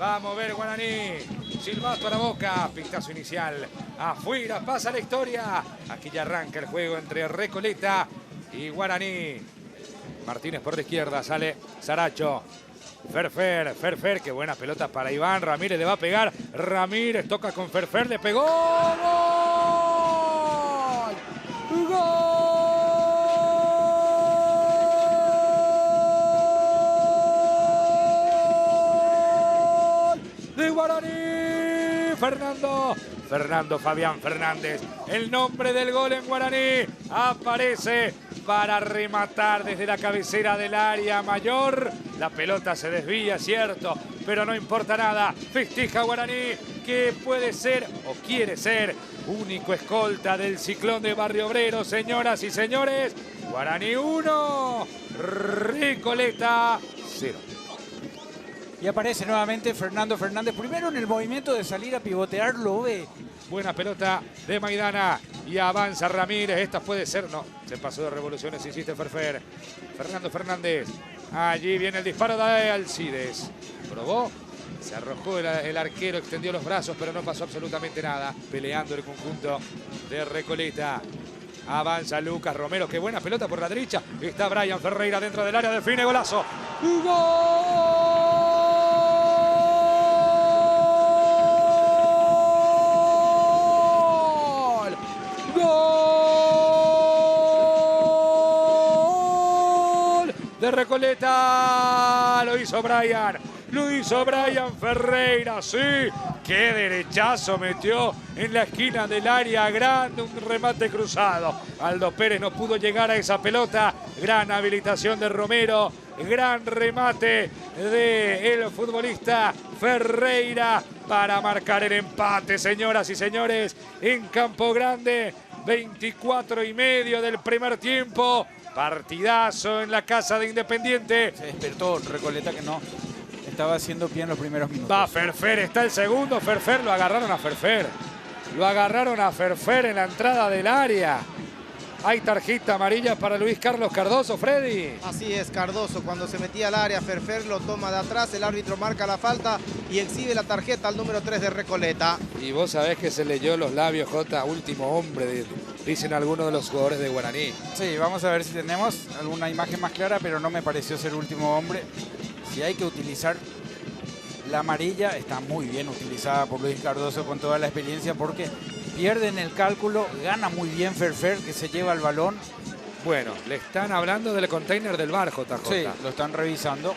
Va a mover Guaraní. Silbato a la boca. Pitazo inicial. Afuera pasa la historia. Aquí ya arranca el juego entre Recoleta y Guaraní. Martínez por la izquierda. Sale Saracho. Ferfer, qué buena pelota para Iván. Ramírez le va a pegar. Ramírez toca con Ferfer, le pegó. ¡Gol! ¡Gol! De Guaraní. Fernando Fabián Fernández. El nombre del gol en Guaraní. Aparece para rematar desde la cabecera del área mayor. La pelota se desvía, cierto, pero no importa nada. Festeja Guaraní, que puede ser o quiere ser único escolta del Ciclón de Barrio Obrero. Señoras y señores, Guaraní 1, Recoleta 0. Y aparece nuevamente Fernando Fernández. Primero en el movimiento de salir a pivotear, lo ve. Buena pelota de Maidana y avanza Ramírez. Esta puede ser, no, se pasó de revoluciones, insiste Ferfer. Fernando Fernández. Allí viene el disparo de Alcides. Probó, se arrojó el arquero, extendió los brazos, pero no pasó absolutamente nada. Peleando el conjunto de Recoleta. Avanza Lucas Romero, qué buena pelota por la derecha. Está Brian Ferreira dentro del área, define, golazo. ¡Gol! De Recoleta, lo hizo Brian Ferreira, sí, qué derechazo metió en la esquina del área grande, un remate cruzado. Aldo Pérez no pudo llegar a esa pelota, gran habilitación de Romero, gran remate del futbolista Ferreira para marcar el empate, señoras y señores, en Campo Grande, 24:30 del primer tiempo. Partidazo en la casa de Independiente. Se despertó Recoleta, que no estaba haciendo bien los primeros minutos. Va Ferfer, está el segundo. Ferfer, lo agarraron a Ferfer. Lo agarraron a Ferfer en la entrada del área. Hay tarjeta amarilla para Luis Carlos Cardoso, Freddy. Así es, Cardoso, cuando se metía al área, Ferfer lo toma de atrás, el árbitro marca la falta y exhibe la tarjeta al número 3 de Recoleta. Y vos sabés que se leyó los labios, Jota, último hombre, dicen algunos de los jugadores de Guaraní. Sí, vamos a ver si tenemos alguna imagen más clara, pero no me pareció ser último hombre. Si hay que utilizar la amarilla, está muy bien utilizada por Luis Cardoso con toda la experiencia, porque pierden el cálculo, gana muy bien Ferfer, que se lleva el balón. Bueno, le están hablando del container del bar, JJ. Sí, lo están revisando.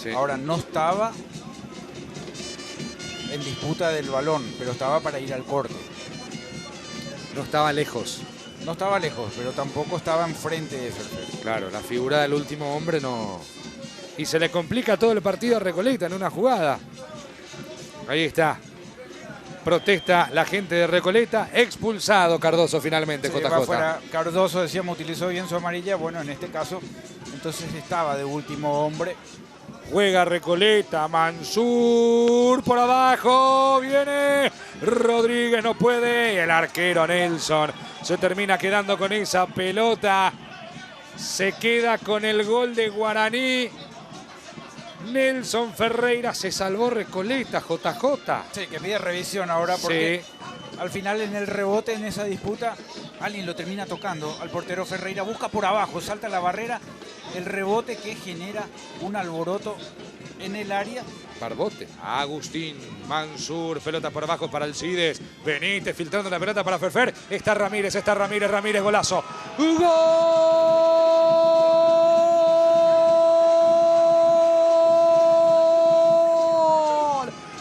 Sí. Ahora, no estaba en disputa del balón, pero estaba para ir al corte. No estaba lejos. No estaba lejos, pero tampoco estaba enfrente de Ferfer. Claro, la figura del último hombre no... Y se le complica todo el partido a Recoleta en una jugada. Ahí está. Protesta la gente de Recoleta. Expulsado Cardoso finalmente, Se JJ. va fuera. Cardoso, decíamos, utilizó bien su amarilla. Bueno, en este caso, entonces estaba de último hombre. Juega Recoleta, Mansur por abajo, viene Rodríguez, no puede, y el arquero Nelson se termina quedando con esa pelota, se queda con el gol de Guaraní. Nelson Ferreira, se salvó Recoleta, JJ. Sí, que pide revisión ahora porque Sí. al final en el rebote, en esa disputa, alguien lo termina tocando al portero Ferreira, busca por abajo, salta la barrera, el rebote que genera un alboroto en el área. Barbote, Agustín, Mansur, pelota por abajo para Alcides, Benítez filtrando la pelota para Ferfer, está Ramírez, golazo. ¡Gol!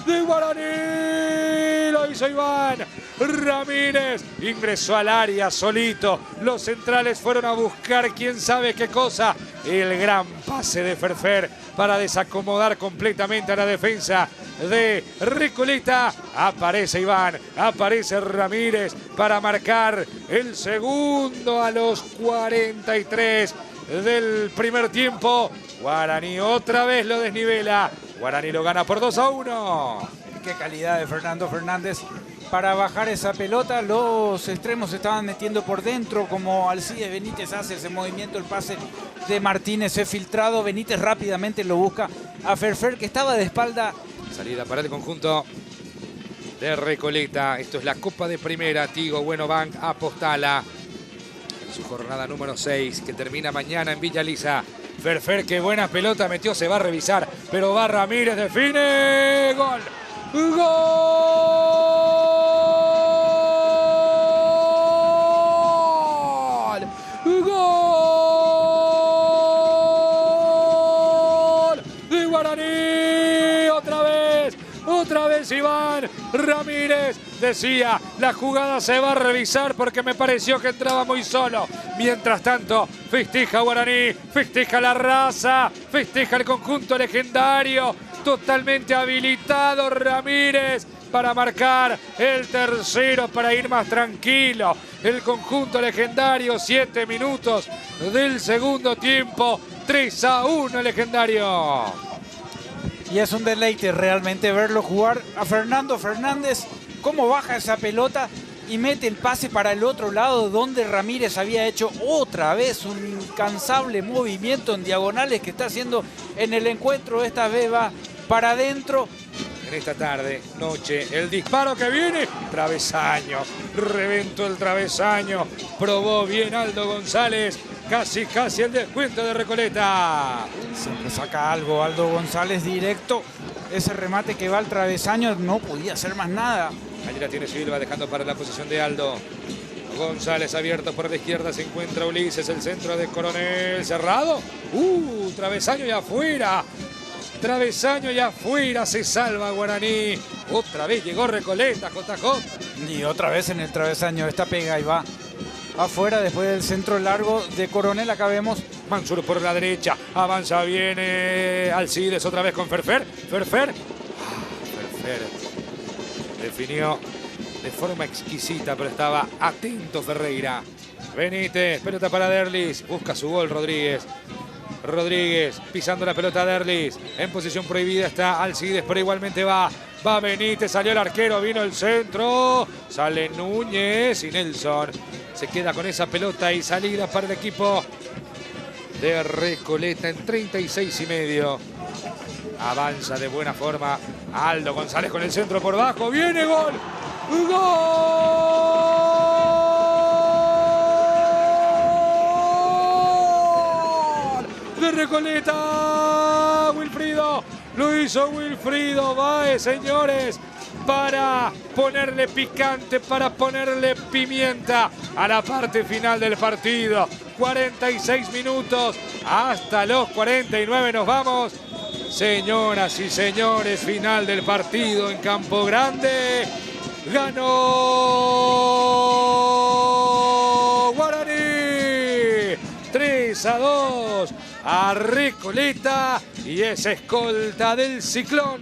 De Guaraní, lo hizo Iván Ramírez, ingresó al área solito, los centrales fueron a buscar quién sabe qué cosa, el gran pase de Ferfer para desacomodar completamente a la defensa de Recoleta. Aparece Iván, aparece Ramírez para marcar el segundo a los 43 del primer tiempo. Guaraní otra vez lo desnivela, Guaraní lo gana por 2-1. Qué calidad de Fernando Fernández para bajar esa pelota. Los extremos se estaban metiendo por dentro, como Alcides Benítez hace ese movimiento, el pase de Martínez es filtrado. Benítez rápidamente lo busca a Ferfer, que estaba de espalda. Salida para el conjunto de Recoleta. Esto es la Copa de Primera. Tigo Bueno Bank apostala en su jornada número 6, que termina mañana en Villa Lisa. Ferfer, qué buena pelota metió, se va a revisar, pero va Ramírez, define. ¡Gol! ¡Gol! ¡Gol! ¡De Guaraní! Otra vez Iván Ramírez. Decía, la jugada se va a revisar porque me pareció que entraba muy solo. Mientras tanto, festeja Guaraní, festeja la raza, festeja el conjunto legendario. Totalmente habilitado Ramírez para marcar el tercero, para ir más tranquilo. El conjunto legendario, 7 minutos del segundo tiempo, 3-1 legendario. Y es un deleite realmente verlo jugar a Fernando Fernández, cómo baja esa pelota y mete el pase para el otro lado, donde Ramírez había hecho otra vez un incansable movimiento en diagonales que está haciendo en el encuentro. Esta vez va para adentro. En esta tarde, noche, el disparo que viene, travesaño, reventó el travesaño, probó bien Aldo González, casi el descuento de Recoleta. Siempre saca algo Aldo González directo, ese remate que va al travesaño, no podía hacer más nada. Allí la tiene Silva, dejando para la posición de Aldo. González abierto por la izquierda, se encuentra Ulises, el centro de Coronel, cerrado. Travesaño y afuera. Travesaño y afuera, se salva Guaraní. Otra vez llegó Recoleta, JJ. Y otra vez en el travesaño, esta pega y va afuera después del centro largo de Coronel. Acá vemos Mansur por la derecha, avanza bien Alcides otra vez con Ferfer. Ferfer definió de forma exquisita, pero estaba atento Ferreira. Benítez, pelota para Derlis, busca su gol Rodríguez pisando la pelota de Derlis, en posición prohibida está Alcides, pero igualmente va Benítez, salió el arquero, vino el centro, sale Núñez y Nelson se queda con esa pelota y salida para el equipo de Recoleta en 36,5. Avanza de buena forma Aldo González con el centro por bajo, viene gol, de Recoleta. Wilfrido, lo hizo Wilfrido Báez, señores, para ponerle picante, para ponerle pimienta a la parte final del partido. 46 minutos, hasta los 49 nos vamos. Señoras y señores, final del partido en Campo Grande. Ganó Guaraní 3-2 a Recoleta y es escolta del Ciclón.